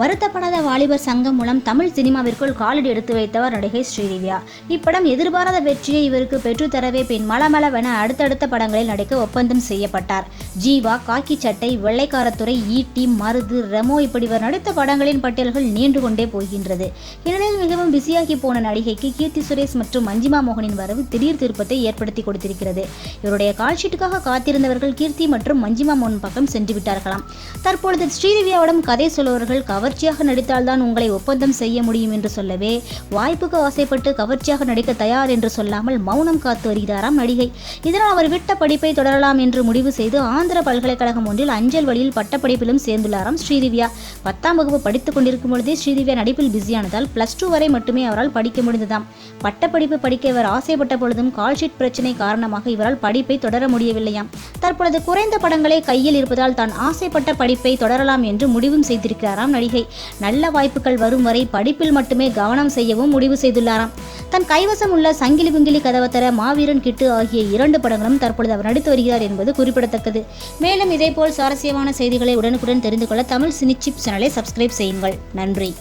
வருத்தப்படாத வாலிபர் சங்கம் மூலம் தமிழ் சினிமாவிற்குள் காலடி எடுத்து வைத்தவர் நடிகை ஸ்ரீதிவ்யா. இப்படம் எதிர்பாராத வெற்றியை இவருக்கு பெற்றுத்தரவே பின் மளமளவென அடுத்தடுத்த படங்களில் நடிக்க ஒப்பந்தம் செய்யப்பட்டார். ஜீவா, காக்கி சட்டை, வெள்ளைக்காரத்துறை, ஈட்டி, மருது, ரெமோ இப்படி இவர் நடித்த படங்களின் பட்டியல்கள் நீண்டு கொண்டே போகின்றது. இந்நிலையில் மிகவும் பிஸியாகி போன நடிகைக்கு கீர்த்தி சுரேஷ் மற்றும் மஞ்சிமா மோகனின் வரவு திடீர் திருப்பத்தை ஏற்படுத்தி கொடுத்திருக்கிறது. இவருடைய கால்ஷீட்டுக்காக காத்திருந்தவர்கள் கீர்த்தி மற்றும் மஞ்சிமா மோகன் பக்கம் சென்று விட்டார்களாம். தற்பொழுது ஸ்ரீதிவ்யாவிடம் கதை சொல்பவர்கள் கவர்ச்சியாக நடித்தால்தான் உங்களை ஒப்பந்தம் செய்ய முடியும் என்று சொல்லவே, வாய்ப்புக்கு ஆசைப்பட்டு கவர்ச்சியாக நடிக்க தயார் என்று சொல்லாமல் மௌனம் காத்து வருகிறாராம் நடிகை. இதனால் அவர் விட்ட படிப்பை தொடரலாம் என்று முடிவு செய்து ஆந்திர பல்கலைக்கழகம் ஒன்றில் அஞ்சல் வழியில் பட்டப்படிப்பிலும் சேர்ந்துள்ளாராம் ஸ்ரீதிவ்யா. 10ஆம் வகுப்பு படித்துக் கொண்டிருக்கும் பொழுதே ஸ்ரீதிவ்யா நடிப்பில் பிஸியானதால் +2 வரை மட்டுமே அவரால் படிக்க முடிந்ததாம். பட்டப்படிப்பு படிக்க இவர் ஆசைப்பட்ட பொழுதும் கால்ஷீட் பிரச்சனை காரணமாக இவரால் படிப்பை தொடர முடியவில்லையாம். தற்பொழுது குறைந்த படங்களே கையில் இருப்பதால் தான் ஆசைப்பட்ட படிப்பை தொடரலாம் என்று முடிவும் செய்திருக்கிறாராம் நடிகை. நல்ல வாய்ப்புகள் வரும் வரை படிப்பில் மட்டுமே கவனம் செய்யவும் முடிவு செய்துள்ளாராம். தன் கைவசம் உள்ள சங்கிலி விங்கிலி கதவத்தர, மாவீரன் கிட்டு ஆகிய 2 படங்களும் தற்பொழுது அவர் நடித்து வருகிறார் என்பது குறிப்பிடத்தக்கது. மேலும் இதேபோல் சுவாரஸ்யமான செய்திகளை உடனுக்குடன் தெரிந்து கொள்ள தமிழ் சினி சிப் சேனலை சப்ஸ்கிரைப் செய்யுங்கள். நன்றி.